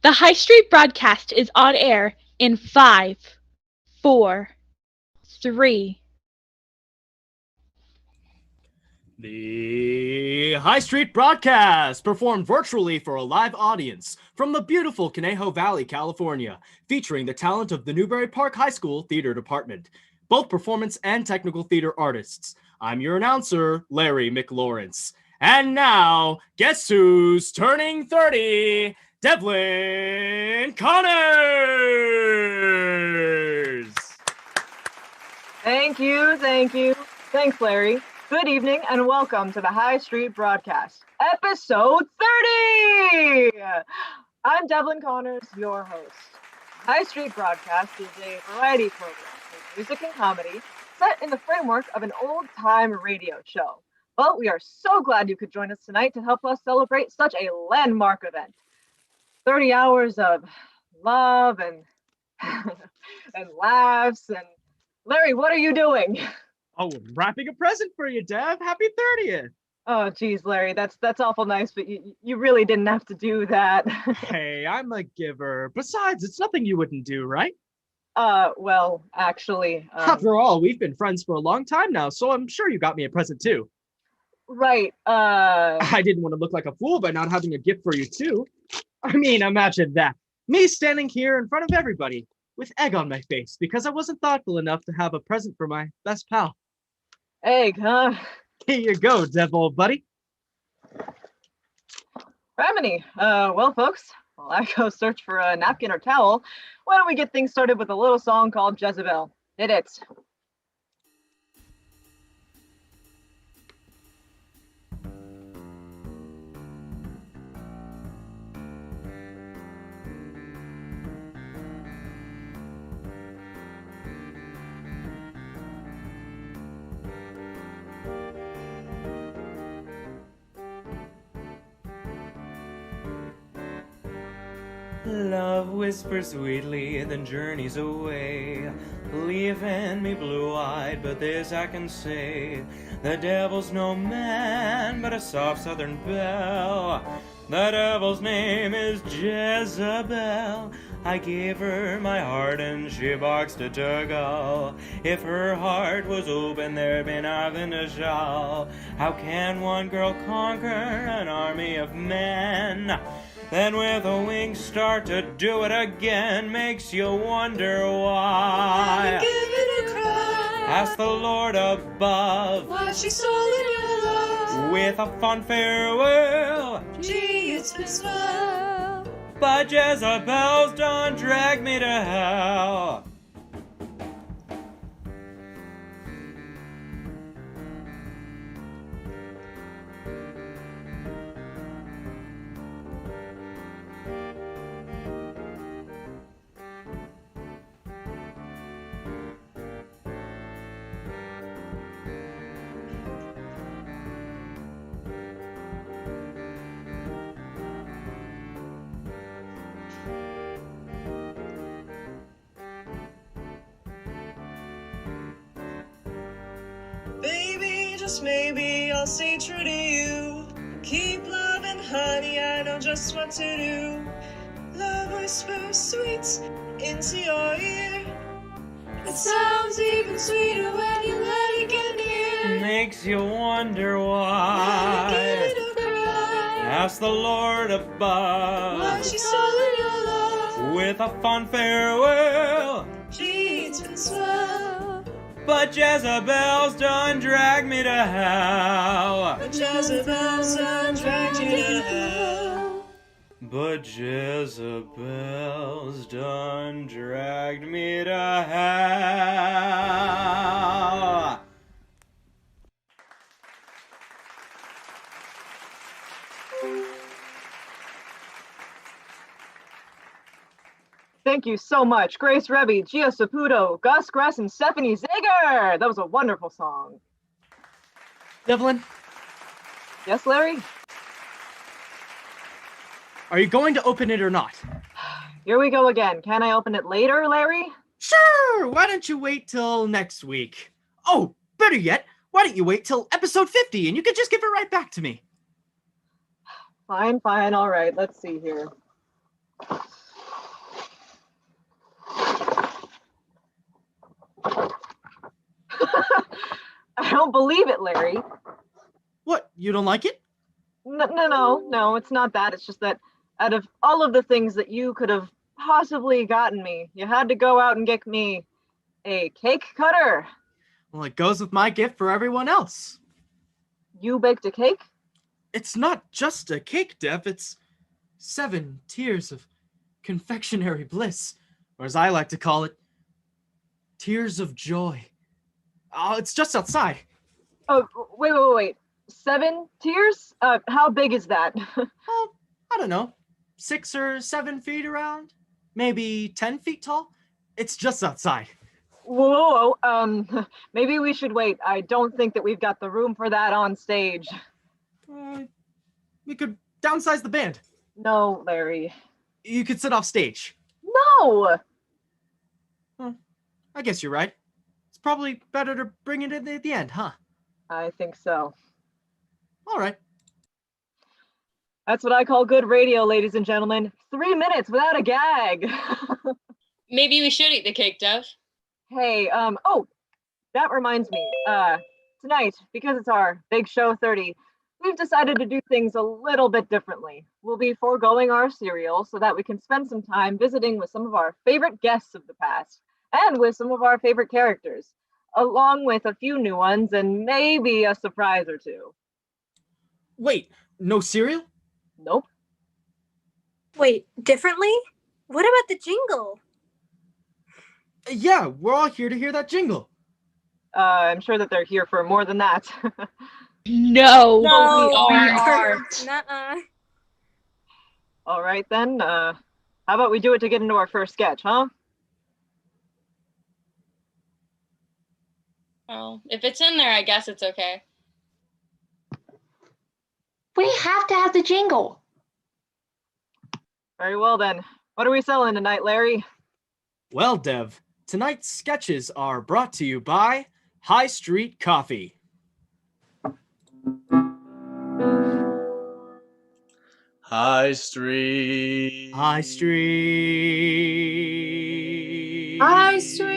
The High Street broadcast is on air in 5, 4, 3. The High Street broadcast, performed virtually for a live audience from the beautiful Conejo Valley, California, featuring the talent of the Newbury Park High School Theater Department, both performance and technical theater artists. I'm your announcer, Larry McLawrence. And now, guess who's turning 30? Devlin Connors! Thank you. Thanks, Larry. Good evening and welcome to the High Street Broadcast, episode 30! I'm Devlin Connors, your host. High Street Broadcast is a variety program with music and comedy set in the framework of an old-time radio show. Well, we are so glad you could join us tonight to help us celebrate such a landmark event. 30 hours of love and and laughs. And Larry, what are you doing? Oh, I'm wrapping a present for you, Dev. Happy 30th. Oh, geez, Larry, that's awful nice, but you really didn't have to do that. Hey, I'm a giver. Besides, it's nothing you wouldn't do, right? Well, actually... After all, we've been friends for a long time now, so I'm sure you got me a present too. Right, I didn't want to look like a fool by not having a gift for you too. I mean, imagine that. Me standing here in front of everybody with egg on my face because I wasn't thoughtful enough to have a present for my best pal. Egg, huh? Here you go, Dev, old buddy. Remini, well, folks, while I go search for a napkin or towel, why don't we get things started with a little song called Jezebel? Hit it. Love whispers sweetly, then journeys away, leaving me blue-eyed, but this I can say, the devil's no man, but a soft southern belle. The devil's name is Jezebel. I gave her my heart and she boxed it to go. If her heart was open, there'd be nothing to show. How can one girl conquer an army of men? Then with a wink start to do it again, makes you wonder why. Give it a cry. Ask the Lord above. Why she stolen your love. With a fond farewell. Gee, it's been swell. But Jezebel's done dragged me to hell. Baby, just maybe I'll stay true to you. Keep loving, honey, I know just what to do. Love whispers sweet into your ear. It sounds even sweeter when you let it get near. Makes you wonder Give why. it a cry. Ask the Lord above. Why she stolen your love. With a fond farewell. Gee, it's been swell. But Jezebel's done dragged me to hell. But Jezebel's done dragged you to hell. But Jezebel's done dragged me to hell. Thank you so much, Grace Rebby, Gia Saputo, Gus Gress, and Stephanie Zager. That was a wonderful song. Devlin, Yes, Larry? are you going to open it or not? Here we go again. Can I open it later, Larry? Sure, why don't you wait till next week? Oh, better yet, why don't you wait till episode 50 and you can just give it right back to me? Fine, all right. Let's see here. I don't believe it, Larry. What, you don't like it? No, it's not that. It's just that out of all of the things that you could have possibly gotten me, you had to go out and get me a cake cutter. Well, it goes with my gift for everyone else. You baked a cake? It's not just a cake, Dev. It's 7 tiers of confectionery bliss, or as I like to call it, tears of joy. Oh, it's just outside. Oh, wait. 7 tiers? How big is that? Oh, I don't know, 6 or 7 feet around, maybe 10 feet tall. It's just outside. Whoa, maybe we should wait. I don't think that we've got the room for that on stage. We could downsize the band. No, Larry. You could sit off stage. No! I guess you're right. It's probably better to bring it in at the end, huh? I think so. All right. That's what I call good radio, ladies and gentlemen. 3 minutes without a gag. Maybe we should eat the cake, Dev. Hey, oh, that reminds me. Tonight, because it's our Big Show 30, we've decided to do things a little bit differently. We'll be foregoing our cereal so that we can spend some time visiting with some of our favorite guests of the past and with some of our favorite characters, along with a few new ones and maybe a surprise or two. Wait, no cereal? Nope. Wait, differently? What about the jingle? Yeah, we're all here to hear that jingle. I'm sure that they're here for more than that. No, No, we we aren't. Nuh-uh. All right then, how about we do it to get into our first sketch, huh? Well, if it's in there, I guess it's okay. We have to have the jingle. Very well then. What are we selling tonight, Larry? Well, Dev, tonight's sketches are brought to you by High Street Coffee. High Street. High Street. High Street.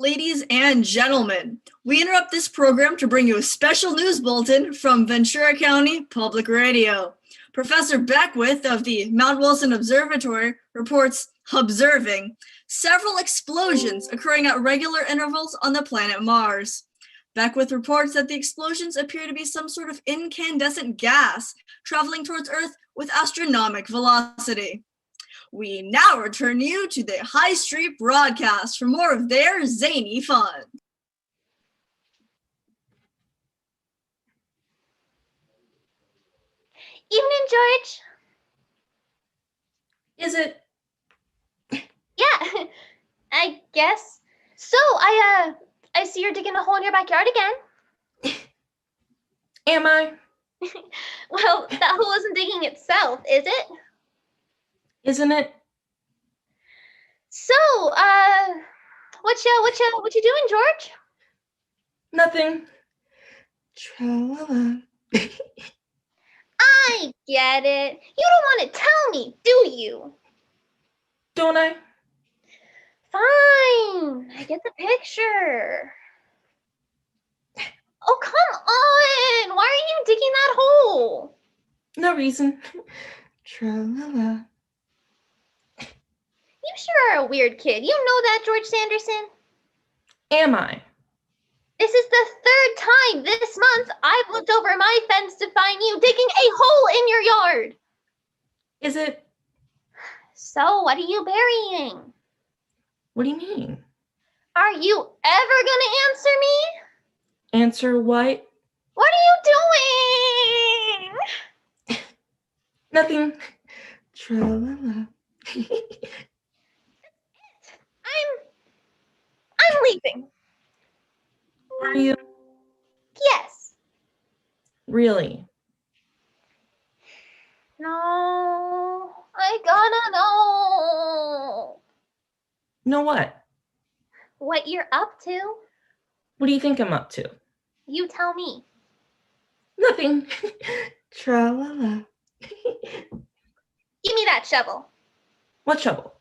Ladies and gentlemen, we interrupt this program to bring you a special news bulletin from Ventura County Public Radio. Professor Beckwith of the Mount Wilson Observatory reports observing several explosions occurring at regular intervals on the planet Mars. Beckwith reports that the explosions appear to be some sort of incandescent gas traveling towards Earth with astronomical velocity. We now return you to the High Street broadcast for more of their zany fun. Evening, George. Is it? Yeah, I guess. So, I see you're digging a hole in your backyard again. Am I? Well, that hole isn't digging itself, is it? Isn't it? So, what you doing, George? Nothing. Tra-la-la. I get it. You don't want to tell me, do you? Don't I? Fine, I get the picture. Oh, come on! Why are you digging that hole? No reason. Tra-la-la. You sure are a weird kid. You know that, George Sanderson? Am I? This is the third time this month I've looked over my fence to find you digging a hole in your yard. Is it? So, what are you burying? What do you mean? Are you ever gonna answer me? Answer what? What are you doing? Nothing. Tra-la-la. I'm leaving. Are you? Yes. Really? No, I gotta know. know what? What you're up to? What do you think I'm up to? You tell me. Nothing. Tra-la-la. Give me that shovel. What shovel?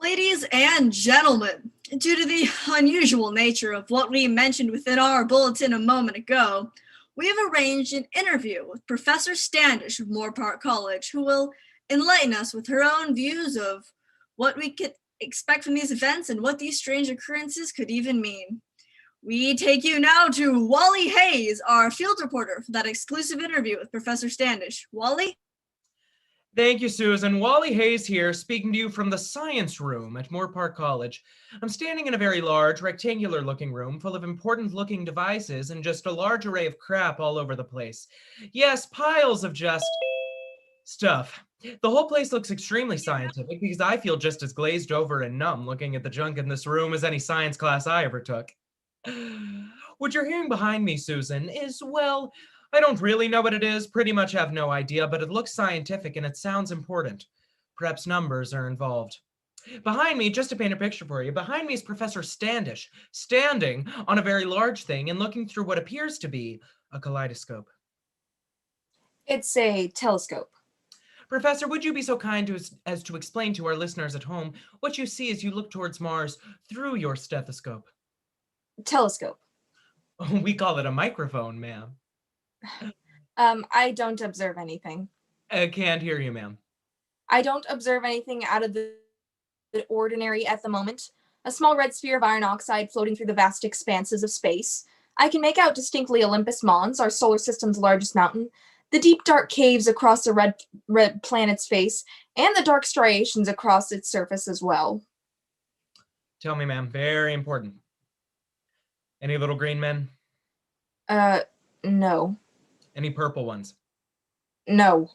Ladies and gentlemen, due to the unusual nature of what we mentioned within our bulletin a moment ago, we have arranged an interview with Professor Standish of Moore Park College, who will enlighten us with her own views of what we could expect from these events and what these strange occurrences could even mean. We take you now to Wally Hayes, our field reporter, for that exclusive interview with Professor Standish. Wally? Thank you, Susan. Wally Hayes here, speaking to you from the science room at Moore Park College. I'm standing in a very large, rectangular-looking room full of important-looking devices and just a large array of crap all over the place. Yes, piles of just stuff. The whole place looks extremely scientific because I feel just as glazed over and numb looking at the junk in this room as any science class I ever took. What you're hearing behind me, Susan, is, well, I don't really know what it is, pretty much have no idea, but it looks scientific and it sounds important. Perhaps numbers are involved. Behind me, just to paint a picture for you, behind me is Professor Standish, standing on a very large thing and looking through what appears to be a kaleidoscope. It's a telescope. Professor, would you be so kind as to explain to our listeners at home what you see as you look towards Mars through your stethoscope? Telescope. We call it a microphone, ma'am. I don't observe anything. I can't hear you, ma'am. I don't observe anything out of the ordinary at the moment. A small red sphere of iron oxide floating through the vast expanses of space. I can make out distinctly Olympus Mons, our solar system's largest mountain, the deep dark caves across the red planet's face, and the dark striations across its surface as well. Tell me, ma'am, very important. Any little green men? No. Any purple ones? No.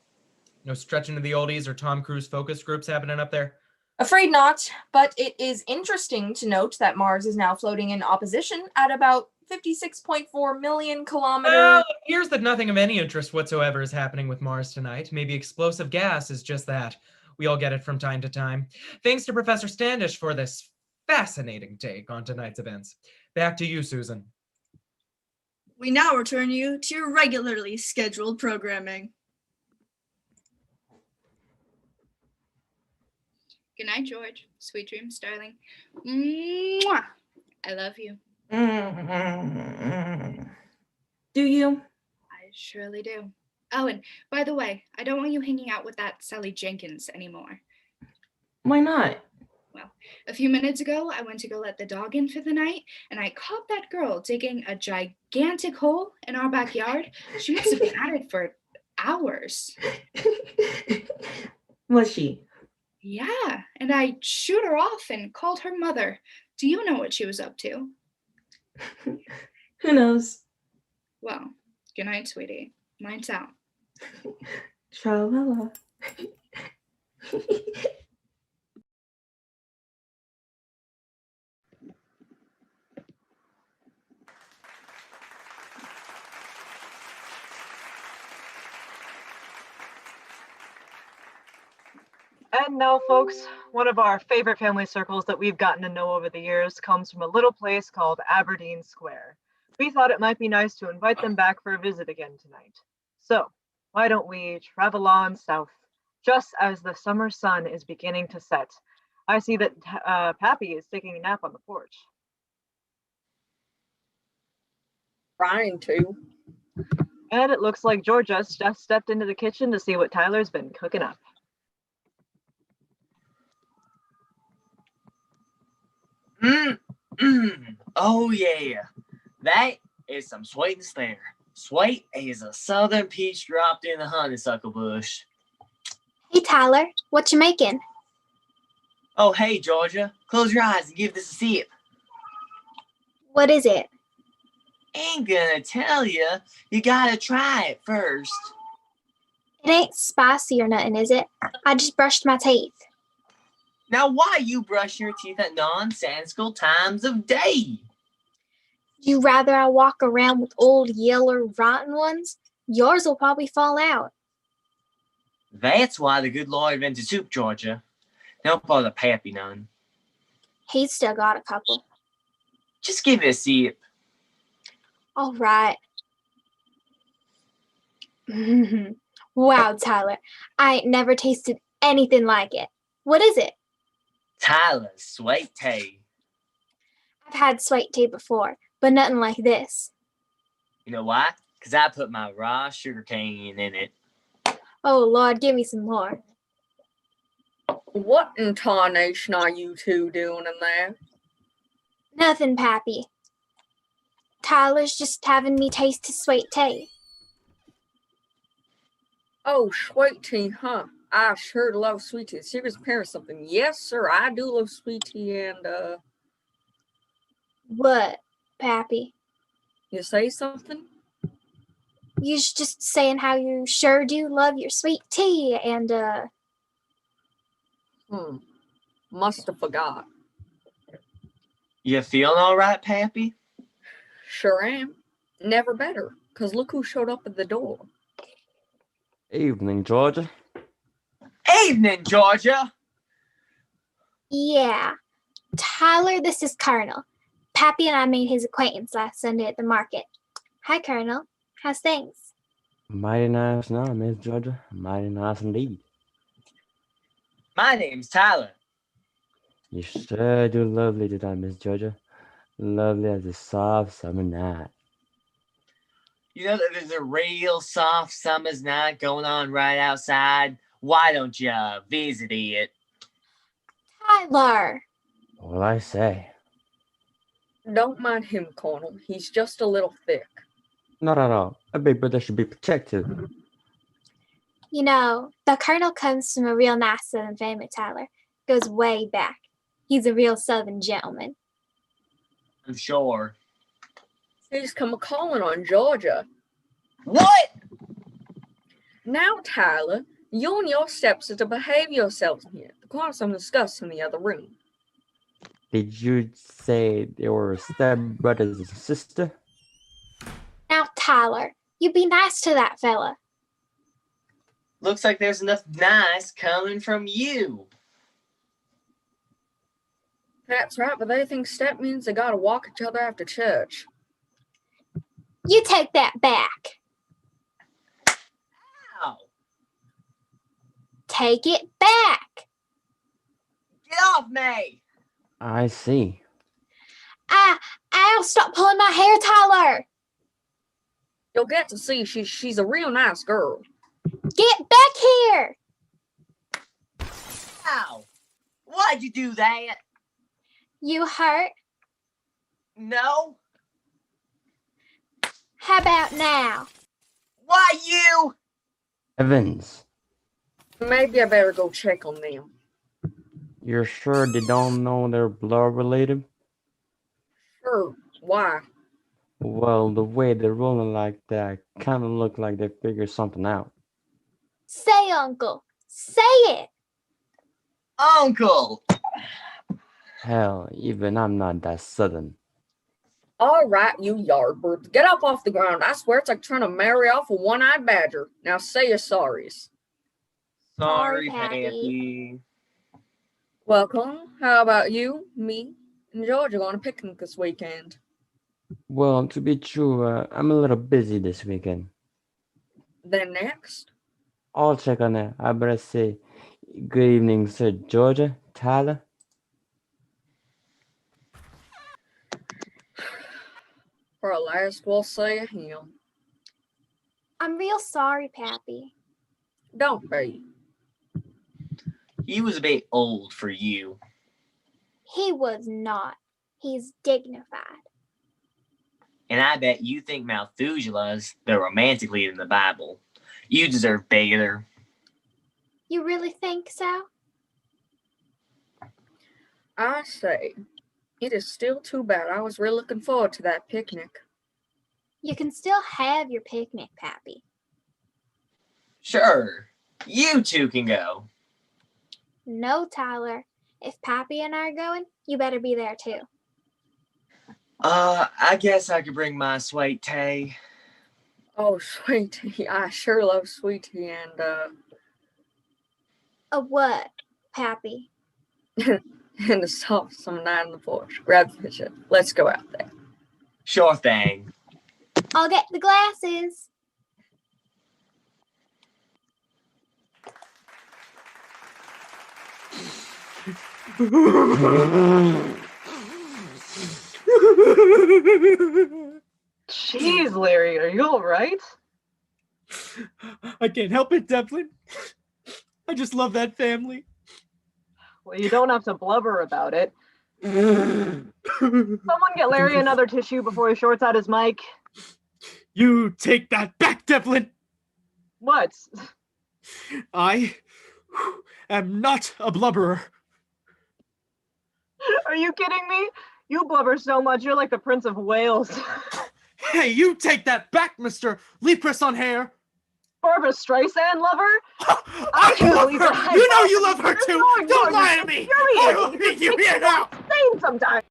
No stretching to the oldies or Tom Cruise focus groups happening up there? Afraid not, but it is interesting to note that Mars is now floating in opposition at about 56.4 million kilometers. Well, it appears that nothing of any interest whatsoever is happening with Mars tonight. Maybe explosive gas is just that. We all get it from time to time. Thanks to Professor Standish for this fascinating take on tonight's events. Back to you, Susan. We now return you to your regularly scheduled programming. Good night, George. Sweet dreams, darling. Mwah! I love you. Do you? I surely do. Oh, and by the way, I don't want you hanging out with that Sally Jenkins anymore. Why not? Well, a few minutes ago, I went to go let the dog in for the night, and I caught that girl digging a gigantic hole in our backyard. She must have been at it for hours. Was she? Yeah, and I shooed her off and called her mother. Do you know what she was up to? Who knows? Well, good night, sweetie. Lights out. Tra-la-la. And now, folks, one of our favorite family circles that we've gotten to know over the years comes from a little place called Aberdeen Square. We thought it might be nice to invite them back for a visit again tonight. So, why don't we travel on south, just as the summer sun is beginning to set. I see that Pappy is taking a nap on the porch. Trying to. And it looks like Georgia's just stepped into the kitchen to see what Tyler's been cooking up. Oh yeah, that is some sweetness there. Sweet as a southern peach dropped in the honeysuckle bush. Hey, Tyler, what you making? Oh hey, Georgia, close your eyes and give this a sip. What is it? Ain't gonna tell you. You gotta try it first. It ain't spicy or nothing, is it? I just brushed my teeth. Now why you brush your teeth at nonsensical times of day? You rather I walk around with old yellow rotten ones? Yours will probably fall out. That's why the good Lord invented soup, Georgia. Don't bother Pappy none. He's still got a couple. Just give it a sip. All right. Wow, Tyler. I ain't never tasted anything like it. What is it? Tyler's sweet tea. I've had sweet tea before, but nothing like this. You know why? Because I put my raw sugar cane in it. Oh, Lord, give me some more. What in tarnation are you two doing in there? Nothing, Pappy. Tyler's just having me taste his sweet tea. Oh, sweet tea, huh? I sure love sweet tea. Serious parent something. Yes, sir, I do love sweet tea and, What, Pappy? you say something? You was just saying how you sure do love your sweet tea and, Must have forgot. You feeling all right, Pappy? Sure am. Never better, 'cause look who showed up at the door. Evening, Georgia. Evening, Georgia. yeah. Tyler, this is Colonel. Pappy and I made his acquaintance last Sunday at the market. Hi, Colonel. How's things? Mighty nice now, Miss Georgia. Mighty nice indeed. My name's Tyler. You sure do lovely tonight, Miss Georgia. Lovely as a soft summer night. You know that there's a real soft summer's night going on right outside? Why don't you visit it? Tyler! What I say? Don't mind him, Colonel. He's just a little thick. Not at all. A big brother should be protected. You know, the Colonel comes from a real nice Southern family, Tyler. Goes way back. He's a real Southern gentleman. I'm sure. He's come a-calling on Georgia. What? Now, Tyler, you and your stepsister to behave yourselves in here. The class I'm discussing in the other room. Did you say they were step brothers and sister? Now, Tyler, you be nice to that fella. Looks like there's enough nice coming from you. That's right, but they think step means they gotta walk each other after church. You take that back. Ow. Take it back. Get off me. I see. Ow, stop pulling my hair, Tyler. You'll get to see she's a real nice girl. Get back here. Ow. Why'd you do that? You hurt? No. How about now? Why you? Evans, Maybe I better go check on them. you're sure they don't know they're blood related? Sure, why? Well, the way they're rolling like that kind of look like they figured something out. Say, Uncle. Say it. Uncle. Hell, even I'm not that southern. All right, you yardbirds, get up off the ground. I swear it's like trying to marry off a one-eyed badger. Now say your sorries. Sorry, Pappy. Pappy. Well, Colonel, how about you, me, and Georgia going on a picnic this weekend? Well, to be true, I'm a little busy this weekend. Then next? I'll check on that. I better say good evening, Sir Georgia, Tyler. For last, we'll say him. I'm real sorry, Pappy. Don't be. He was a bit old for you. He was not. He's dignified. And I bet you think Methuselah's the romantic lead in the Bible. You deserve better. You really think so? I say, it is still too bad. I was really looking forward to that picnic. You can still have your picnic, Pappy. Sure, you two can go. No, Tyler. If Pappy and I are going, you better be there too. I guess I could bring my sweet tea. Oh, sweet tea. I sure love sweet tea and, A what, Pappy? And to soft some night on the porch. Grab the pitcher. Let's go out there. Sure thing. I'll get the glasses. Jeez, Larry, are you all right? I can't help it, Devlin. I just love that family. Well, you don't have to blubber about it. Someone get Larry another tissue before he shorts out his mic. You take that back, Devlin. What? I am not a blubberer. Are you kidding me? You blubber so much, you're like the Prince of Wales. Hey, you take that back, Mr. Leprous on hair. Barbara Streisand lover? I love her. You know you love her too. Don't lie to me. I will beat you here now. Insane sometimes.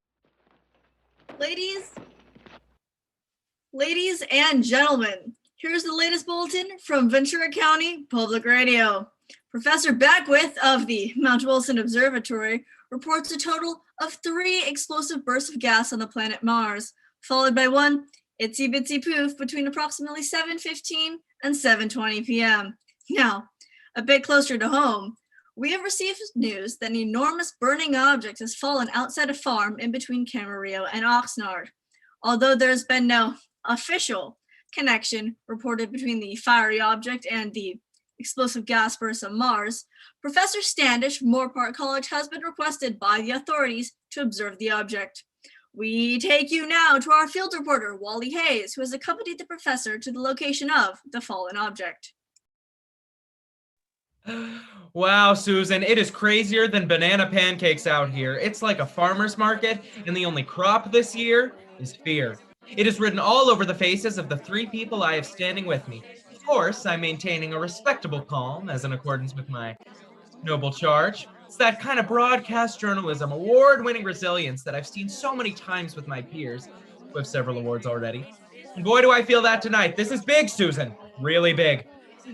Ladies and gentlemen, here's the latest bulletin from Ventura County Public Radio. Professor Beckwith of the Mount Wilson Observatory reports a total of 3 explosive bursts of gas on the planet Mars, followed by one itsy bitsy poof between approximately 7:15 and 7:20 p.m. Now, a bit closer to home, we have received news that an enormous burning object has fallen outside a farm in between Camarillo and Oxnard. Although there's been no official connection reported between the fiery object and the explosive gas burst on Mars, Professor Standish from Moorpark College has been requested by the authorities to observe the object. We take you now to our field reporter, Wally Hayes, who has accompanied the professor to the location of the fallen object. Wow, Susan, it is crazier than banana pancakes out here. It's like a farmer's market, and the only crop this year is fear. It is written all over the faces of the 3 people I have standing with me. Of course, I'm maintaining a respectable calm, as in accordance with my noble charge. It's that kind of broadcast journalism, award-winning resilience that I've seen so many times with my peers, who have several awards already. And boy, do I feel that tonight. This is big, Susan. Really big.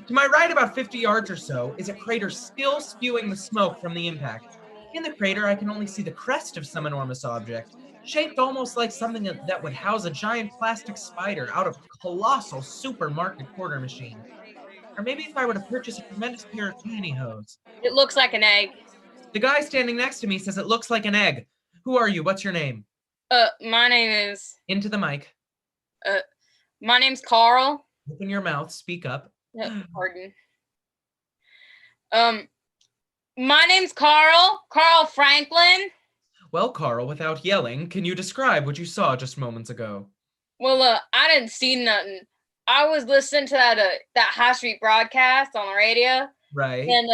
To my right, about 50 yards or so, is a crater still spewing the smoke from the impact. In the crater, I can only see the crest of some enormous object, shaped almost like something that would house a giant plastic spider out of a colossal supermarket quarter machine. Or maybe if I were to purchase a tremendous pair of pantyhose. It looks like an egg. The guy standing next to me says it looks like an egg. Who are you? What's your name? My name is... Into the mic. My name's Carl. Open your mouth. Speak up. Pardon. My name's Carl. Carl Franklin. Well, Carl, without yelling, can you describe what you saw just moments ago? Well, I didn't see nothing. I was listening to that High Street broadcast on the radio. Right. And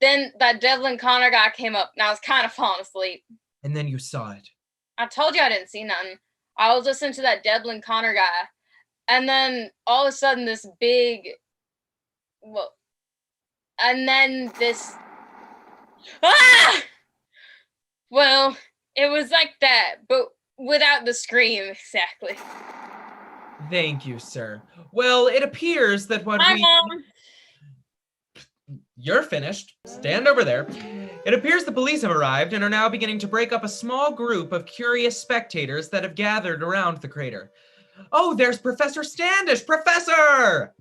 then that Devlin Connor guy came up, and I was kind of falling asleep. And then you saw it. I told you I didn't see nothing. I was listening to that Devlin Connor guy, and then all of a sudden this big, and then this, well, it was like that, but without the scream, exactly. Thank you, sir. Well, it appears that what Hi, Mom. You're finished. Stand over there. It appears the police have arrived and are now beginning to break up a small group of curious spectators that have gathered around the crater. Oh, there's Professor Standish! Professor!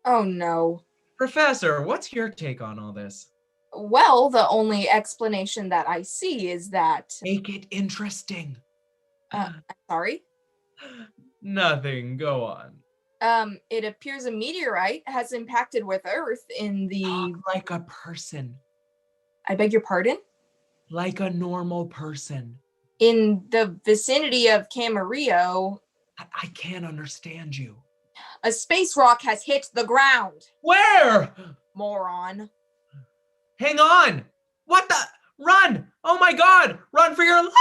Oh, no. Professor, what's your take on all this? Well, the only explanation that I see is that... Make it interesting. Sorry? Nothing. Go on. It appears a meteorite has impacted with Earth in the... Talk like a person. I beg your pardon? Like a normal person. In the vicinity of Camarillo... I can't understand you. A space rock has hit the ground. Where? Moron. Hang on! What the? Run! Oh my god! Run for your life!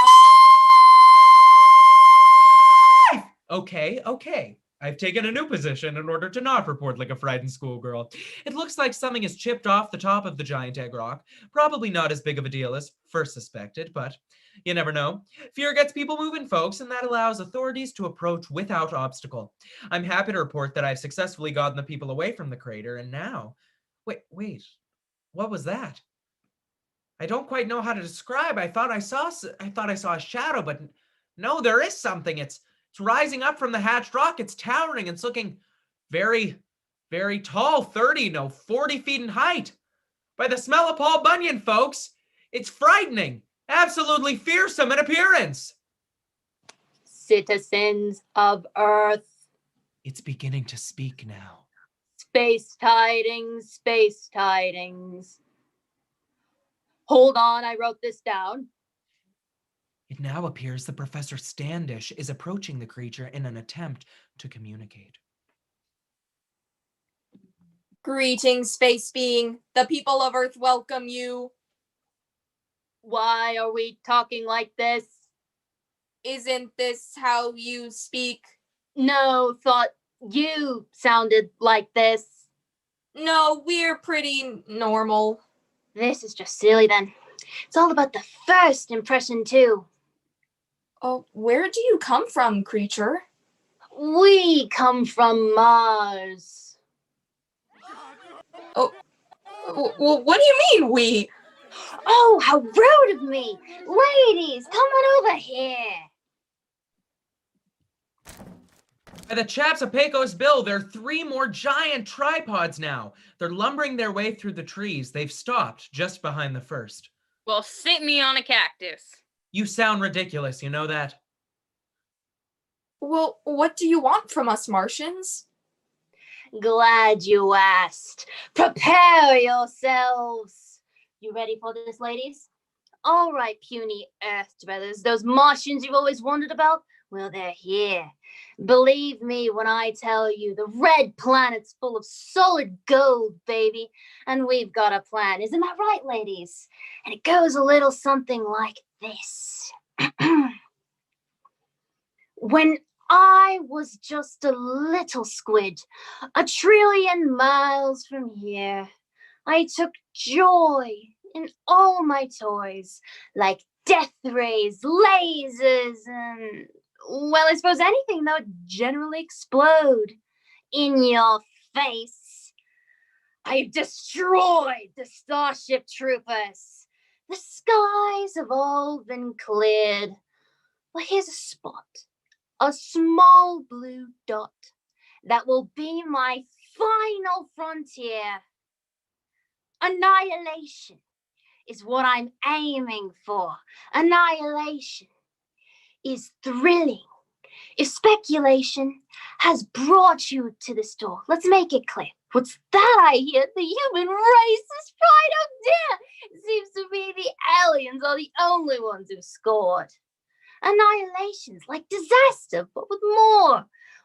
Okay. I've taken a new position in order to not report like a frightened schoolgirl. It looks like something has chipped off the top of the giant egg rock. Probably not as big of a deal as first suspected, but you never know. Fear gets people moving, folks, and that allows authorities to approach without obstacle. I'm happy to report that I've successfully gotten the people away from the crater, and now... Wait. What was that? I don't quite know how to describe. I thought I saw a shadow, but no, there is something. It's rising up from the hatched rock. It's towering. It's looking very, very tall, 30, no, 40 feet in height. By the smell of Paul Bunyan, folks, it's frightening, absolutely fearsome in appearance. Citizens of Earth. It's beginning to speak now. Space tidings, space tidings. Hold on, I wrote this down. It now appears that Professor Standish is approaching the creature in an attempt to communicate. Greetings, space being. The people of Earth welcome you. Why are we talking like this? Isn't this how you speak? No, thought you sounded like this. No, we're pretty normal. This is just silly then. It's all about the first impression too. Oh, where do you come from, creature? We come from Mars. Oh, well, what do you mean, we? Oh, how rude of me! Ladies, come on over here. By the chaps of Pecos Bill, there are 3 more giant tripods now. They're lumbering their way through the trees. They've stopped just behind the first. Well, sit me on a cactus. You sound ridiculous, you know that? Well, what do you want from us, Martians? Glad you asked. Prepare yourselves. You ready for this, ladies? All right, puny Earth dwellers, those Martians you've always wondered about? Well, they're here. Believe me when I tell you, the red planet's full of solid gold, baby. And we've got a plan. Isn't that right, ladies? And it goes a little something like this. When I was just a little squid, 1 trillion miles from here, I took joy in all my toys, like death rays, lasers, and, well, I suppose anything that would generally explode in your face. I've destroyed the Starship Troopers. The skies have all been cleared. Well, here's a spot. A small blue dot that will be my final frontier. Annihilation is what I'm aiming for. Annihilation is thrilling. If speculation has brought you to this door, let's make it clear. What's that I hear? The human race is right up there. It seems to be the aliens are the only ones who scored. Annihilation's like disaster, but with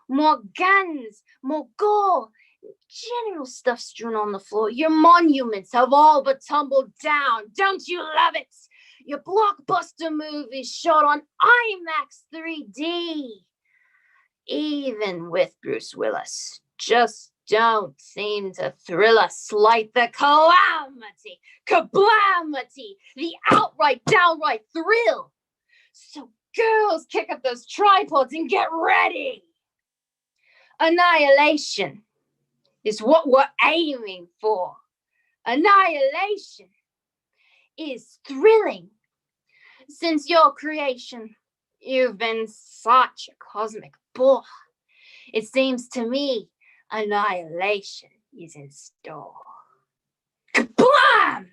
more guns, more gore, general stuff strewn on the floor. Your monuments have all but tumbled down. Don't you love it? Your blockbuster movies shot on IMAX 3D, even with Bruce Willis, just don't seem to thrill us like the calamity, kablamity, the outright, downright thrill. So girls, kick up those tripods and get ready. Annihilation is what we're aiming for. Annihilation is thrilling. Since your creation, you've been such a cosmic bore. It seems to me annihilation is in store. Kablam!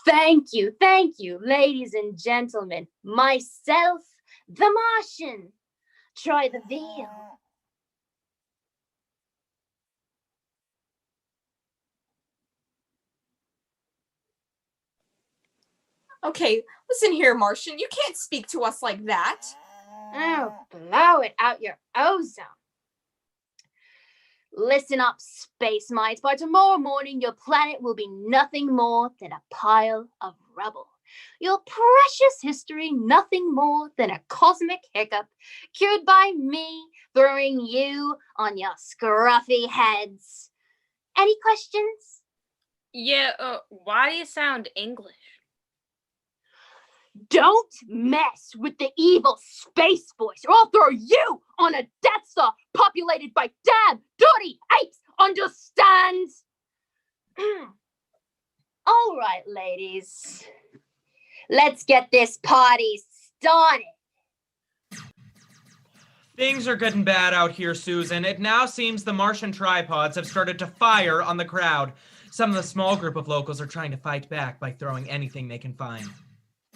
Thank you, ladies and gentlemen. Myself, the Martian. Try the veal. Okay, listen here, Martian. You can't speak to us like that. Oh, blow it out your ozone. Listen up, space mites. By tomorrow morning, your planet will be nothing more than a pile of rubble. Your precious history, nothing more than a cosmic hiccup, cured by me throwing you on your scruffy heads. Any questions? Yeah, why do you sound English? Don't mess with the evil space voice, or I'll throw you on a Death Star populated by damn dirty apes, understand? All right, ladies. Let's get this party started. Things are getting bad out here, Susan. It now seems the Martian tripods have started to fire on the crowd. Some of the small group of locals are trying to fight back by throwing anything they can find.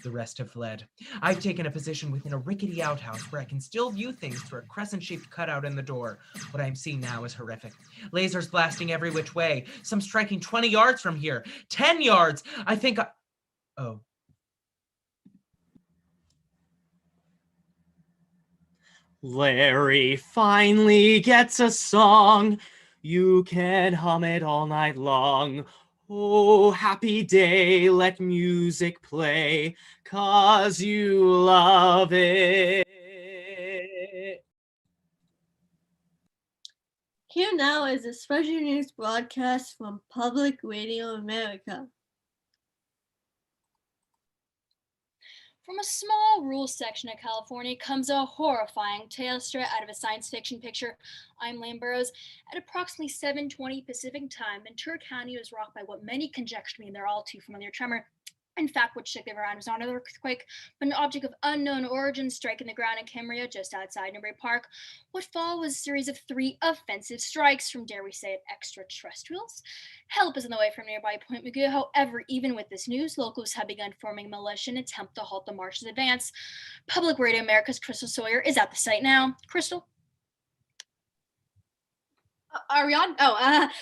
The rest have fled. I've taken a position within a rickety outhouse where I can still view things through a crescent-shaped cutout in the door. What I'm seeing now is horrific. Lasers blasting every which way, some striking 20 yards from here, 10 yards. I think Oh. Larry finally gets a song. You can hum it all night long. Oh, happy day, let music play, 'cause you love it. Here now is a special news broadcast from Public Radio America. From a small rural section of California comes a horrifying tale straight out of a science fiction picture. I'm Lane Burrows. At approximately 7:20 Pacific time, Ventura County was rocked by what many conjecture to mean their all too familiar tremor. In fact, what shook the ground was not an earthquake, but an object of unknown origin striking the ground in Camarillo just outside Newbury Park. What followed was a series of 3 offensive strikes from, dare we say it, extraterrestrials. Help is on the way from nearby Point Mugu. However, even with this news, locals have begun forming militia in an attempt to halt the Martians' advance. Public Radio America's Crystal Sawyer is at the site now. Crystal? Are we on?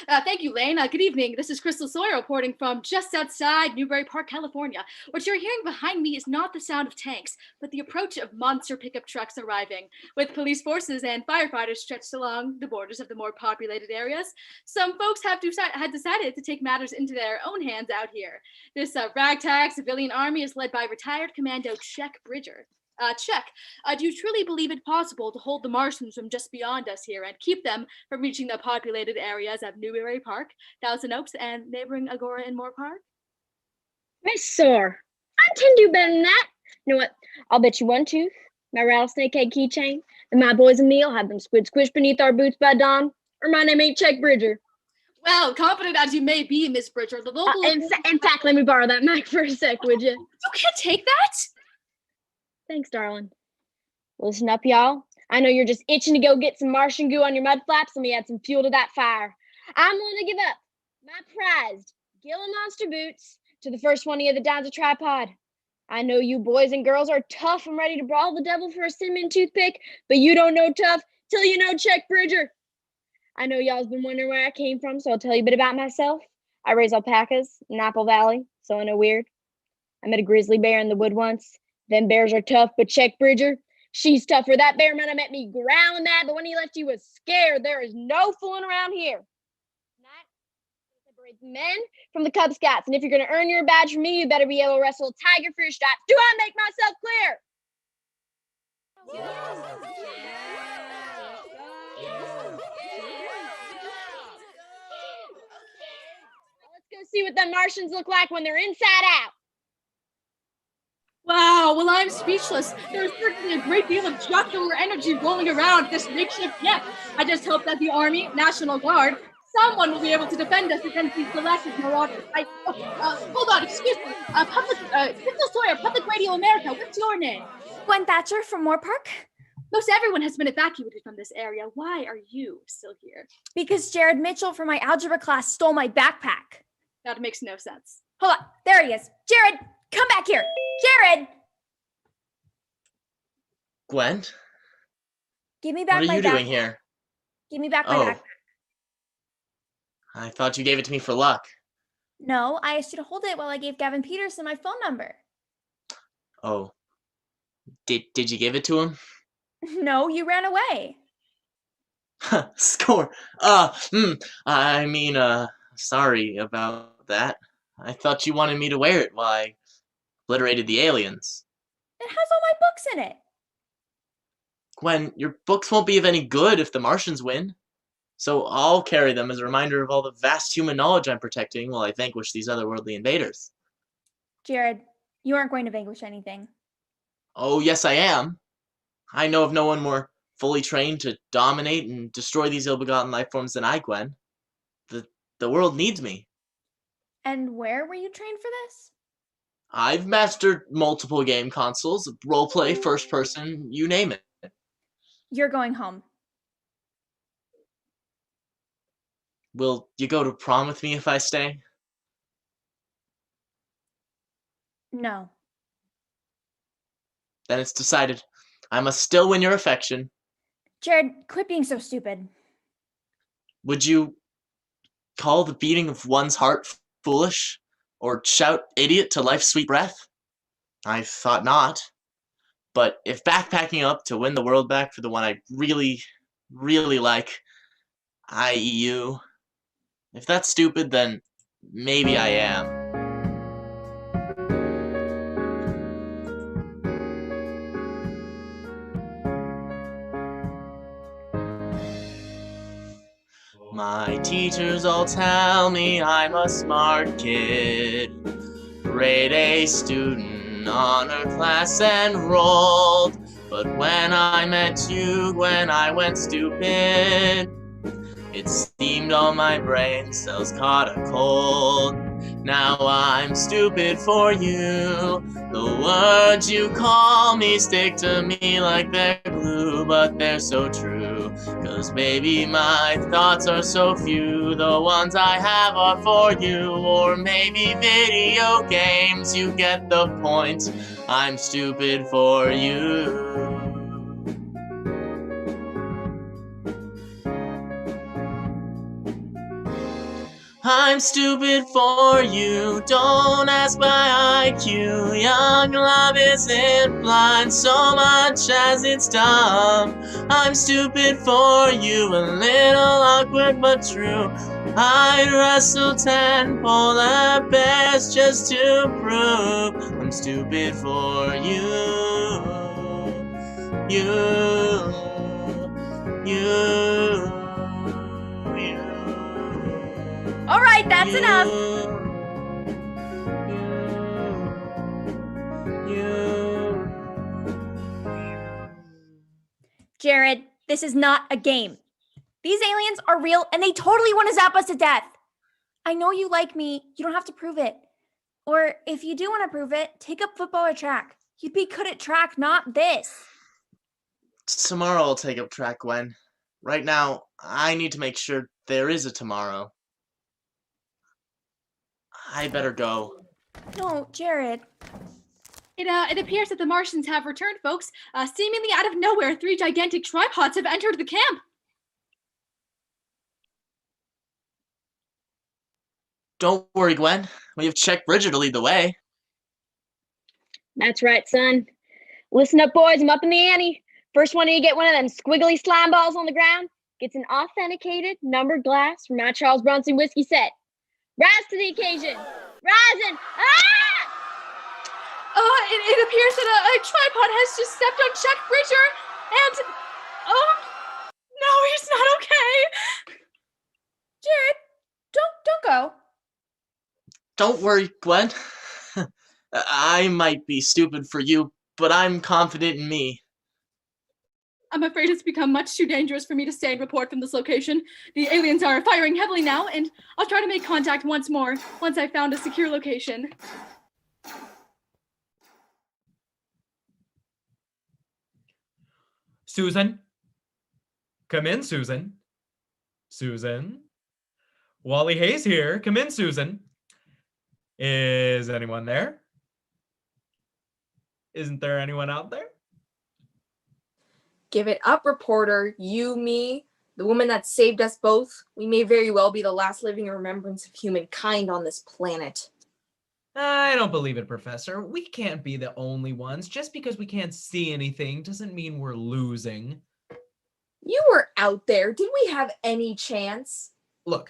Thank you, Lane. Good evening. This is Crystal Sawyer reporting from just outside Newbury Park, California. What you're hearing behind me is not the sound of tanks, but the approach of monster pickup trucks arriving. With police forces and firefighters stretched along the borders of the more populated areas, some folks had decided to take matters into their own hands out here. This ragtag civilian army is led by retired Commando Czech Bridger. Check. Do you truly believe it possible to hold the Martians from just beyond us here and keep them from reaching the populated areas of Newbury Park, Thousand Oaks, and neighboring Agora and Moore Park? Miss Soar, I can do better than that. You know what? I'll bet you one tooth, my rattlesnake egg keychain, that my boys and me'll have them squid squished beneath our boots by dawn, or my name ain't Check Bridger. Well, confident as you may be, Miss Bridger, the local... In fact, let me borrow that mic for a sec, would you? You can't take that! Thanks, darling. Listen up, y'all. I know you're just itching to go get some Martian goo on your mud flaps. Let me add some fuel to that fire. I'm willing to give up my prized Gila Monster boots to the first one of you that downs a tripod. I know you boys and girls are tough and ready to brawl the devil for a cinnamon toothpick, but you don't know tough till you know Check Bridger. I know y'all's been wondering where I came from, so I'll tell you a bit about myself. I raise alpacas in Apple Valley, so I know weird. I met a grizzly bear in the wood once. Them bears are tough, but Check Bridger, she's tougher. That bear might have met me growling mad, but when he left, he was scared. There is no fooling around here. Tonight, separate the men from the Cub Scouts, and if you're going to earn your badge from me, you better be able to wrestle a tiger for your stripes. Do I make myself clear? Let's go see what the Martians look like when they're inside out. Wow, well, I'm speechless. There's certainly a great deal of jocular energy rolling around this makeshift camp. I just hope that the Army, National Guard, someone will be able to defend us against these galactic marauders. Hold on, excuse me. Crystal Sawyer, Public Radio America, what's your name? Gwen Thatcher from Moore Park. Most everyone has been evacuated from this area. Why are you still here? Because Jared Mitchell from my algebra class stole my backpack. That makes no sense. Hold on, there he is. Jared, come back here. Jared! Gwen? Give me back What my are you backpack. doing here? Give me back my backpack. I thought you gave it to me for luck. No, I asked you to hold it while I gave Gavin Peterson my phone number. Oh. Did you give it to him? No, you ran away. Score. Sorry about that. I thought you wanted me to wear it while I obliterated the aliens. It has all my books in it. Gwen, your books won't be of any good if the Martians win. So I'll carry them as a reminder of all the vast human knowledge I'm protecting while I vanquish these otherworldly invaders. Jared, you aren't going to vanquish anything. Oh, yes, I am. I know of no one more fully trained to dominate and destroy these ill-begotten life forms than I, Gwen. The world needs me. And where were you trained for this? I've mastered multiple game consoles, roleplay, first person, you name it. You're going home. Will you go to prom with me if I stay? No. Then it's decided. I must still win your affection. Jared, quit being so stupid. Would you call the beating of one's heart foolish? Or shout idiot to life's sweet breath? I thought not. But if backpacking up to win the world back for the one I really, really like, i.e. you, if that's stupid, then maybe I am. My teachers all tell me I'm a smart kid, grade A student, honor class enrolled. But when I met you, when I went stupid, it seemed all my brain cells caught a cold. Now I'm stupid for you. The words you call me stick to me like they're glue, but they're so true. 'Cause baby, my thoughts are so few. The ones I have are for you. Or maybe video games, you get the point. I'm stupid for you. I'm stupid for you, don't ask my IQ. Young love isn't blind so much as it's dumb. I'm stupid for you, a little awkward but true. I'd wrestle 10 polar bears just to prove I'm stupid for you. All right, that's enough. Jared, this is not a game. These aliens are real and they totally want to zap us to death. I know you like me. You don't have to prove it. Or if you do want to prove it, take up football or track. You'd be good at track, not this. Tomorrow I'll take up track, Gwen. Right now, I need to make sure there is a tomorrow. I better go. No, Jared. It appears that the Martians have returned, folks. Seemingly out of nowhere, 3 gigantic tripods have entered the camp. Don't worry, Gwen. We have checked Bridger to lead the way. That's right, son. Listen up, boys. I'm up in the ante. First one to get one of them squiggly slime balls on the ground gets an authenticated numbered glass from Mount Charles Bronson whiskey set. Rise to the occasion. Rising. Ah! It appears that a tripod has just stepped on Chuck Bridger, and no, he's not okay. Jared, don't go. Don't worry, Gwen. I might be stupid for you, but I'm confident in me. I'm afraid it's become much too dangerous for me to stay and report from this location. The aliens are firing heavily now, and I'll try to make contact once more, once I've found a secure location. Susan? Come in, Susan. Susan? Wally Hayes here. Come in, Susan. Is anyone there? Isn't there anyone out there? Give it up, reporter. You, me, the woman that saved us both. We may very well be the last living remembrance of humankind on this planet. I don't believe it, Professor. We can't be the only ones. Just because we can't see anything doesn't mean we're losing. You were out there. Did we have any chance? Look,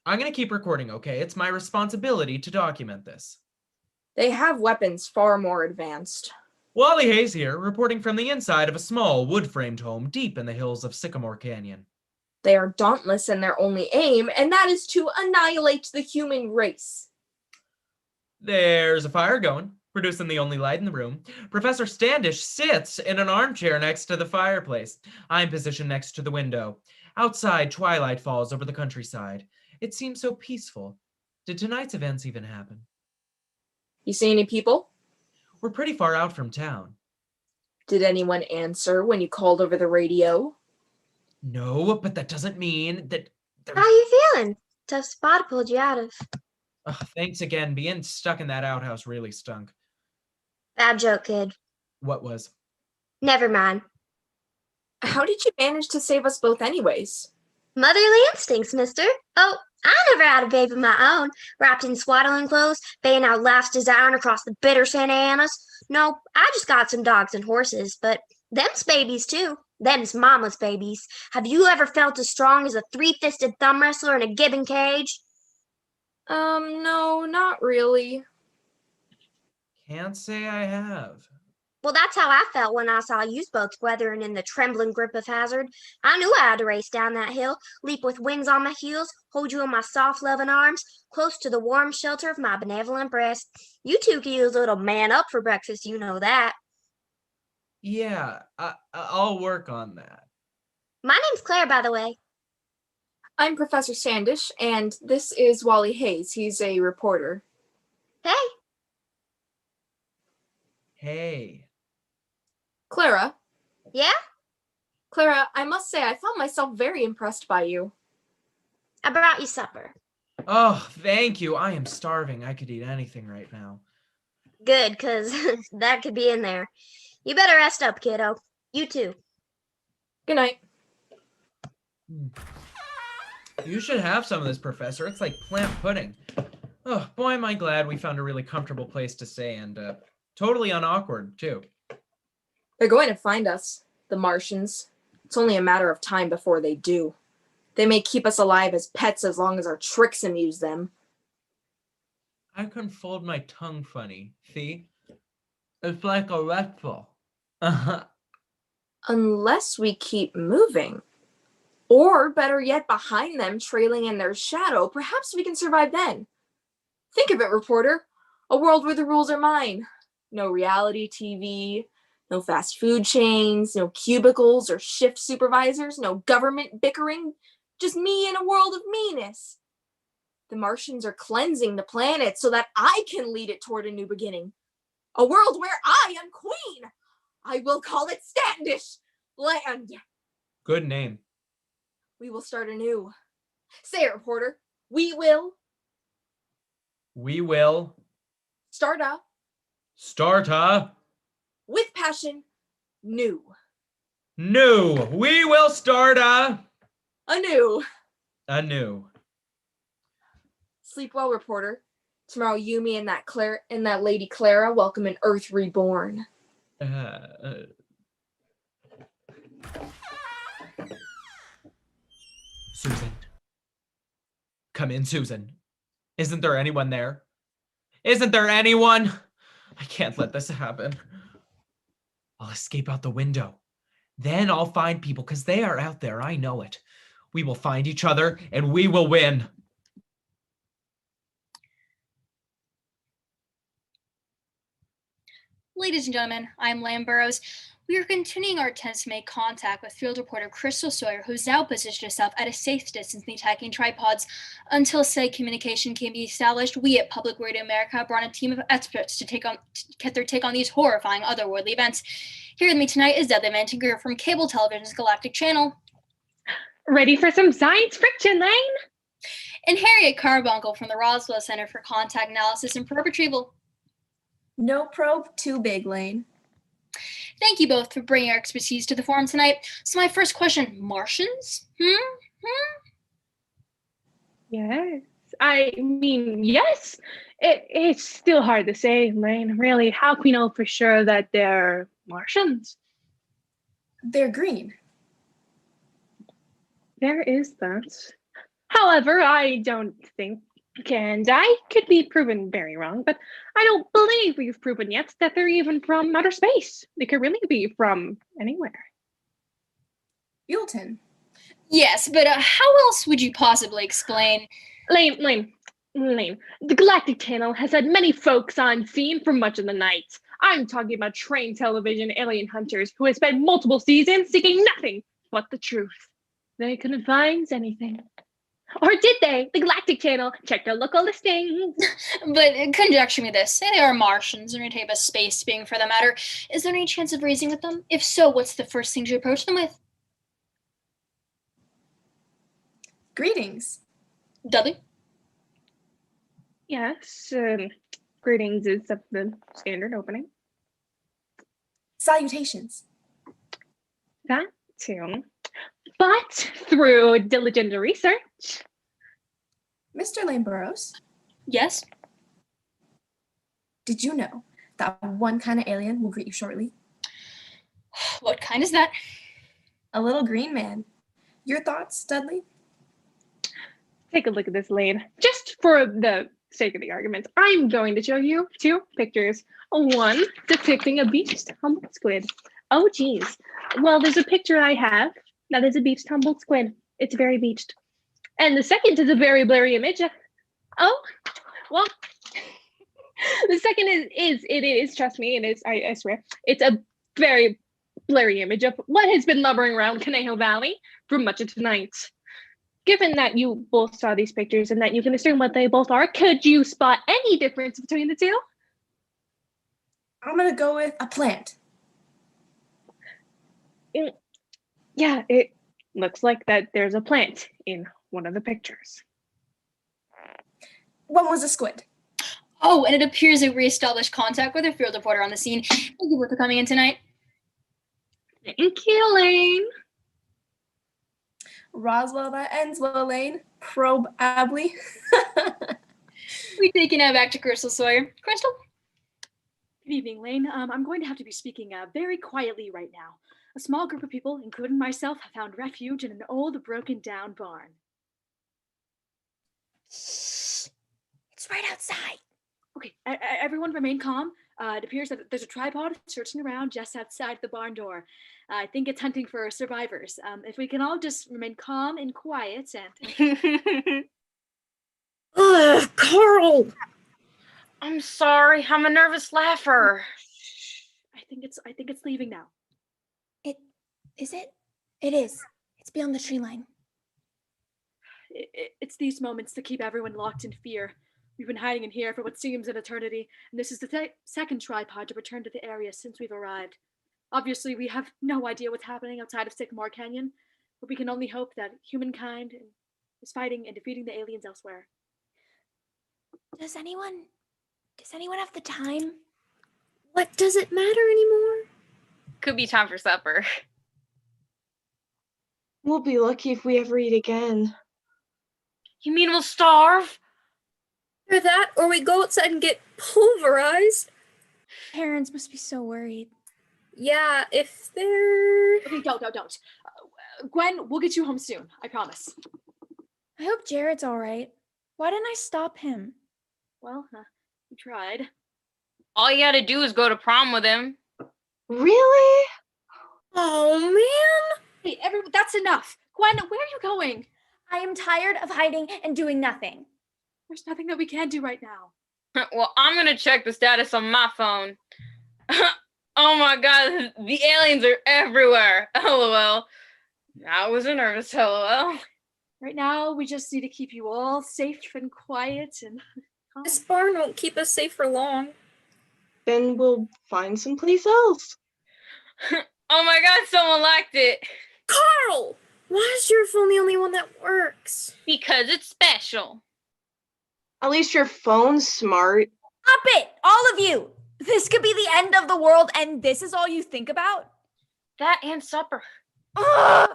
I'm going to keep recording, okay? It's my responsibility to document this. They have weapons far more advanced. Wally Hayes here, reporting from the inside of a small wood-framed home deep in the hills of Sycamore Canyon. They are dauntless in their only aim, and that is to annihilate the human race. There's a fire going, producing the only light in the room. Professor Standish sits in an armchair next to the fireplace. I'm positioned next to the window. Outside, twilight falls over the countryside. It seems so peaceful. Did tonight's events even happen? You see any people? We're pretty far out from town. Did anyone answer when you called over the radio? No, but that doesn't mean that... How you feeling? Tough spot I pulled you out of. Ugh, thanks again. Being stuck in that outhouse really stunk. Bad joke, kid. What was? Never mind. How did you manage to save us both anyways? Motherly instincts, mister. Oh, I never had a babe of my own, wrapped in swaddling clothes, baying out last design across the bitter Santa Anas. No, I just got some dogs and horses, but them's babies too. Them's mama's babies. Have you ever felt as strong as a three-fisted thumb wrestler in a gibbon cage? No, not really. Can't say I have. Well, that's how I felt when I saw you both weathering in the trembling grip of hazard. I knew I had to race down that hill, leap with wings on my heels, hold you in my soft, loving arms, close to the warm shelter of my benevolent breast. You two could use a little man up for breakfast, you know that. Yeah, I'll work on that. My name's Claire, by the way. I'm Professor Sandish, and this is Wally Hayes. He's a reporter. Hey. Hey. Clara? Yeah? Clara, I must say I found myself very impressed by you. I brought you supper. Oh, thank you. I am starving. I could eat anything right now. Good, 'cause that could be in there. You better rest up, kiddo. You too. Good night. You should have some of this, Professor. It's like plant pudding. Oh, boy, am I glad we found a really comfortable place to stay and totally unawkward, too. They're going to find us, the Martians. It's only a matter of time before they do. They may keep us alive as pets as long as our tricks amuse them. I can fold my tongue funny, see? It's like a retful. Unless we keep moving. Or, better yet, behind them, trailing in their shadow, perhaps we can survive then. Think of it, reporter. A world where the rules are mine. No reality TV, no fast food chains, no cubicles or shift supervisors, no government bickering, just me in a world of meanness. The Martians are cleansing the planet so that I can lead it toward a new beginning. A world where I am queen. I will call it Standish Land. Good name. We will start anew. Say it, reporter. We will start up with passion new. We will start anew. Sleep well, reporter. Tomorrow you, me, and that lady Clara welcome an Earth reborn. Susan. Come in, Susan. Isn't there anyone there? Isn't there anyone? I can't let this happen. I'll escape out the window. Then I'll find people, because they are out there. I know it. We will find each other, and we will win. Ladies and gentlemen, I'm Lamb Burrows. We are continuing our attempts to make contact with field reporter Crystal Sawyer, who has now positioned herself at a safe distance in the attacking tripods. Until said communication can be established, we at Public Radio America brought a team of experts to get their take on these horrifying otherworldly events. Here with me tonight is Dudley Mantinger from cable television's Galactic Channel. Ready for some science friction, Lane? And Harriet Carbuncle from the Roswell Center for Contact Analysis and Probe Retrieval. No probe too big, Lane. Thank you both for bringing your expertise to the forum tonight. So my first question, Martians? Yes. I mean, yes. It's still hard to say, Lane. Really, how can we know for sure that they're Martians? They're green. There is that. However, I don't think, and I could be proven very wrong, but I don't believe we've proven yet that they're even from outer space. They could really be from anywhere. Buellton. Yes, but how else would you possibly explain? Lane. The Galactic Channel has had many folks on scene for much of the night. I'm talking about trained television alien hunters who have spent multiple seasons seeking nothing but the truth. They couldn't find anything. Or did they? The Galactic Channel. Check their local listings. But conjecture me this. Say they are Martians or any type of space being for that matter. Is there any chance of reasoning with them? If so, what's the first thing to approach them with? Greetings. Dudley? Yes, greetings is the standard opening. Salutations. That too. But through diligent research. Mr. Lane Burrows, Yes? did you know that one kind of alien will greet you shortly? What kind is that? A little green man. Your thoughts, Dudley? Take a look at this, Lane. Just for the sake of the argument, I'm going to show you two pictures. One depicting a beached humboldt squid. Oh, geez. Well, there's a picture I have that is a beached humboldt squid. It's very beached. And the second is a very blurry image. Oh, well, the second is, trust me, it is, I swear, it's a very blurry image of what has been lumbering around Conejo Valley for much of tonight. Given that you both saw these pictures and that you can assume what they both are, could you spot any difference between the two? I'm going to go with a plant. Yeah, it looks like that there's a plant in one of the pictures. One was a squid. Oh, and it appears we reestablished contact with our field reporter on the scene. Thank you both for coming in tonight. Thank you, Lane. Roswell, that ends well, Lane. Probe Abley. We take it now back to Crystal Sawyer. Crystal? Good evening, Lane. I'm going to have to be speaking very quietly right now. A small group of people, including myself, have found refuge in an old, broken-down barn. It's right outside. Okay, everyone remain calm. It appears that there's a tripod searching around just outside the barn door. I think it's hunting for survivors. If we can all just remain calm and quiet and... Ugh, Carl! I'm sorry, I'm a nervous laugher. I think it's leaving now. Is it? It is. It's beyond the tree line. It's these moments that keep everyone locked in fear. We've been hiding in here for what seems an eternity, and this is the second tripod to return to the area since we've arrived. Obviously, we have no idea what's happening outside of Sycamore Canyon, but we can only hope that humankind is fighting and defeating the aliens elsewhere. Does anyone have the time? What does it matter anymore? Could be time for supper. We'll be lucky if we ever eat again. You mean we'll starve? Or that, or we go outside and get pulverized. Parents must be so worried. Yeah, if they're... Okay, don't. Gwen, we'll get you home soon, I promise. I hope Jared's all right. Why didn't I stop him? Well, we tried. All you gotta do is go to prom with him. Really? Oh, man. Hey, everyone, that's enough. Gwen, where are you going? I am tired of hiding and doing nothing. There's nothing that we can do right now. Well, I'm gonna check the status on my phone. Oh my god, the aliens are everywhere. LOL. I was a nervous LOL. Right now, we just need to keep you all safe and quiet and calm. This barn won't keep us safe for long. Then we'll find someplace else. Oh my god, someone liked it. Carl! Why is your phone the only one that works? Because it's special. At least your phone's smart. Stop it! All of you! This could be the end of the world, and this is all you think about? That and supper. Ugh!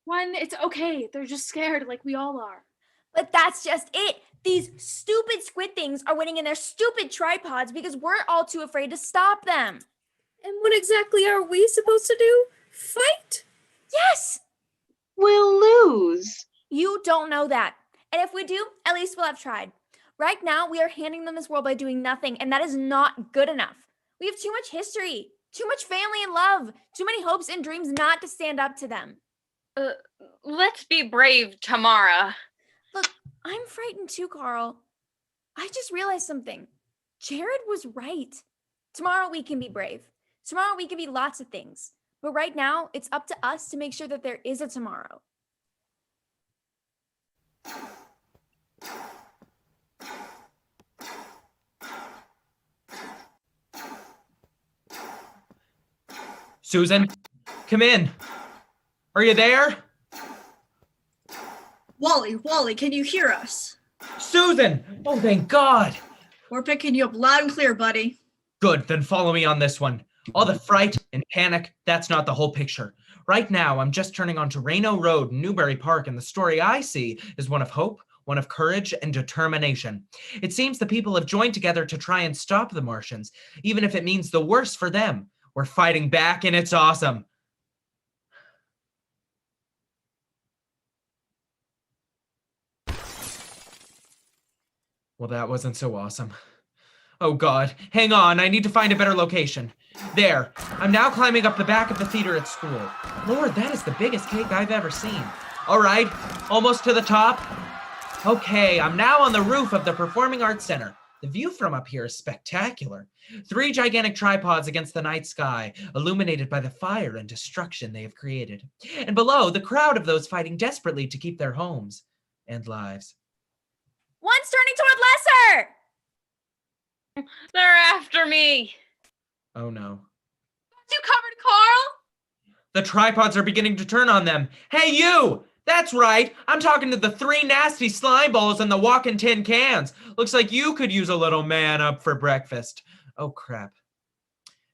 Gwen, it's okay. They're just scared like we all are. But that's just it. These stupid squid things are winning in their stupid tripods because we're all too afraid to stop them. And what exactly are we supposed to do? Fight? Yes! We'll lose. You don't know that. And if we do, at least we'll have tried. Right now, we are handing them this world by doing nothing, and that is not good enough. We have too much history, too much family and love, too many hopes and dreams not to stand up to them. Let's be brave, Tamara. Look, I'm frightened too, Carl. I just realized something. Jared was right. Tomorrow we can be brave. Tomorrow we can be lots of things. But right now, it's up to us to make sure that there is a tomorrow. Susan, come in. Are you there? Wally, can you hear us? Susan! Oh, thank God. We're picking you up loud and clear, buddy. Good, then follow me on this one. All the fright and panic, that's not the whole picture. Right now, I'm just turning onto Reno Road in Newbury Park, and the story I see is one of hope, one of courage and determination. It seems the people have joined together to try and stop the Martians, even if it means the worst for them. We're fighting back, and it's awesome. Well, that wasn't so awesome. Oh God, hang on, I need to find a better location. There, I'm now climbing up the back of the theater at school. Lord, that is the biggest cake I've ever seen. All right, almost to the top. Okay, I'm now on the roof of the Performing Arts Center. The view from up here is spectacular. 3 gigantic tripods against the night sky, illuminated by the fire and destruction they have created. And below, the crowd of those fighting desperately to keep their homes and lives. One's turning toward Lesser! They're after me. Oh no. You covered, Carl? The tripods are beginning to turn on them. Hey, you! That's right. I'm talking to the 3 nasty slime balls and the walking tin cans. Looks like you could use a little man up for breakfast. Oh, crap.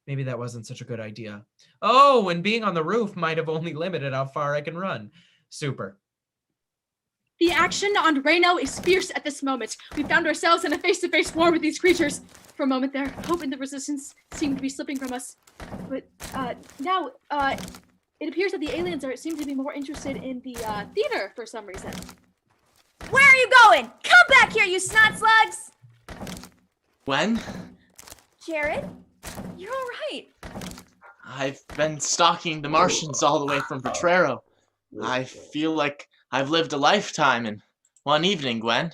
Maybe that wasn't such a good idea. Oh, and being on the roof might have only limited how far I can run. Super. The action on Reno is fierce at this moment. We found ourselves in a face-to-face war with these creatures. For a moment there, hope and the resistance seemed to be slipping from us. But now, it appears that the aliens seem to be more interested in the theater for some reason. Where are you going? Come back here, you snot slugs! Gwen? Jared, you're all right. I've been stalking the Martians all the way from Potrero. I feel like I've lived a lifetime in one evening, Gwen.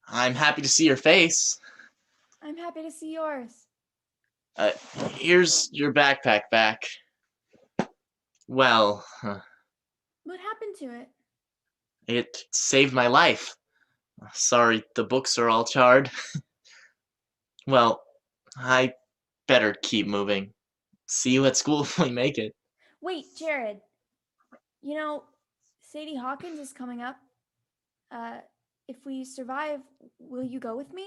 I'm happy to see your face. I'm happy to see yours. Here's your backpack back. Well, What happened to it? it saved my life. Sorry, the books are all charred. Well, I better keep moving. See you at school if we make it. Wait, Jared. You know, Sadie Hawkins is coming up. If we survive, will you go with me?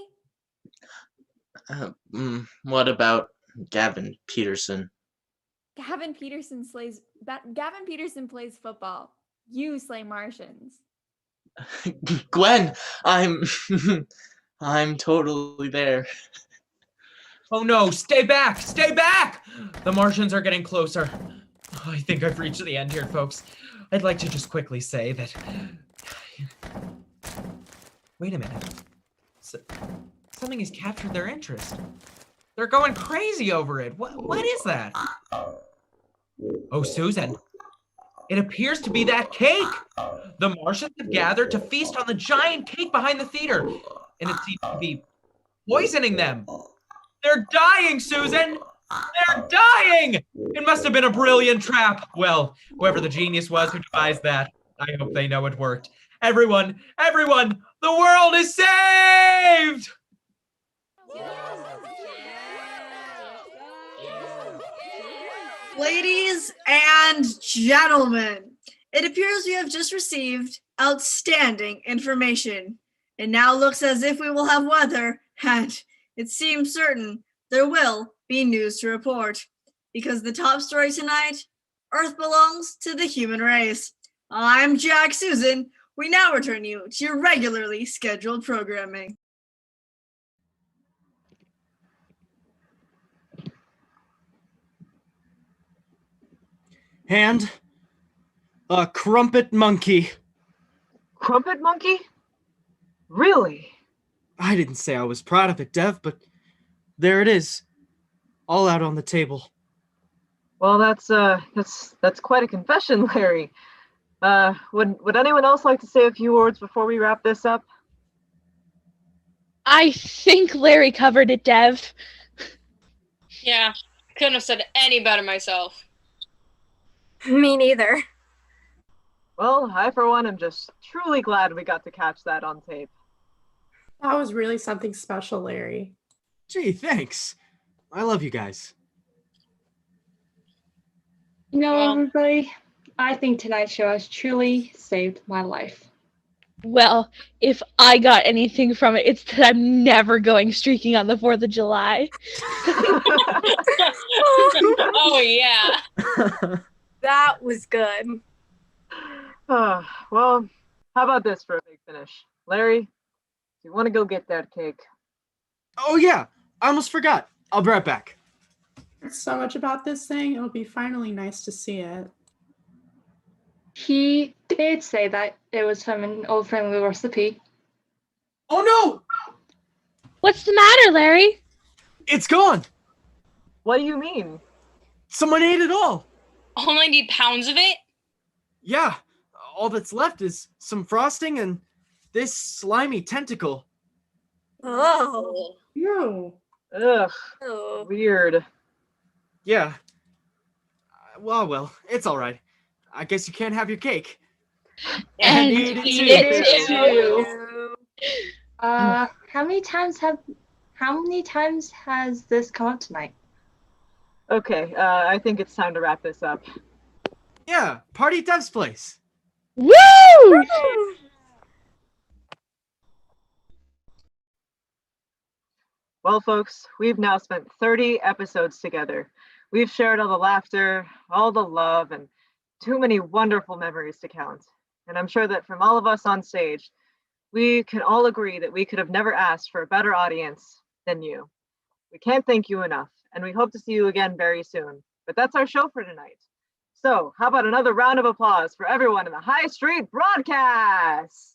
What about Gavin Peterson? Gavin Peterson plays football. You slay Martians. Gwen, I'm totally there. Oh no, stay back! Stay back! The Martians are getting closer. I think I've reached the end here, folks. I'd like to just quickly say that... Wait a minute. Something has captured their interest. They're going crazy over it. What is that? Oh, Susan. It appears to be that cake. The Martians have gathered to feast on the giant cake behind the theater, and it seems to be poisoning them. They're dying, Susan! They're dying! It must have been a brilliant trap. Well, whoever the genius was who devised that, I hope they know it worked. Everyone, the world is saved! Ladies and gentlemen, it appears we have just received outstanding information. It now looks as if we will have weather, and it seems certain there will be news to report. Because the top story tonight, Earth belongs to the human race. I'm Jack Susan. We now return you to your regularly scheduled programming. And a crumpet monkey. Crumpet monkey? Really? I didn't say I was proud of it, Dev, but there it is. All out on the table. Well, that's quite a confession, Larry. Would anyone else like to say a few words before we wrap this up? I think Larry covered it, Dev. Yeah, couldn't have said it any better myself. Me neither. Well, I for one am just truly glad we got to catch that on tape. That was really something special, Larry. Gee, thanks. I love you guys. You know, everybody, I think tonight's show has truly saved my life. Well, if I got anything from it, it's that I'm never going streaking on the 4th of July. Oh, yeah. That was good. Well, how about this for a big finish? Larry, do you want to go get that cake? Oh, yeah. I almost forgot. I'll be right back. So much about this thing, it'll be finally nice to see it. He did say that it was from an old friendly recipe. Oh no! What's the matter, Larry? It's gone! What do you mean? Someone ate it all! Only need pounds of it? Yeah, all that's left is some frosting and this slimy tentacle. Oh. No. Ugh. Oh. Weird. Yeah. Well, it's all right. I guess you can't have your cake. And eat it too. How many times has this come up tonight? Okay, I think it's time to wrap this up. Yeah, party at Dev's place. Woo! Well, folks, we've now spent 30 episodes together. We've shared all the laughter, all the love, and too many wonderful memories to count. And I'm sure that from all of us on stage, we can all agree that we could have never asked for a better audience than you. We can't thank you enough, and we hope to see you again very soon. But that's our show for tonight. So how about another round of applause for everyone in the High Street broadcast?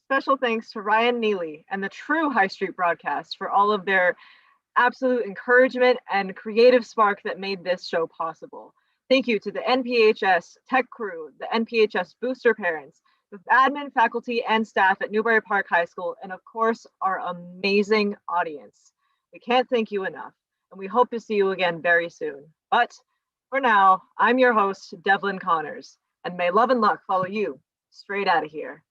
Special thanks to Ryan Neely and the True High Street broadcast for all of their absolute encouragement and creative spark that made this show possible. Thank you to the NPHS tech crew, the NPHS booster parents, the admin, faculty, and staff at Newbury Park High School, and of course, our amazing audience. We can't thank you enough, and we hope to see you again very soon. But for now, I'm your host, Devlin Connors, and may love and luck follow you straight out of here.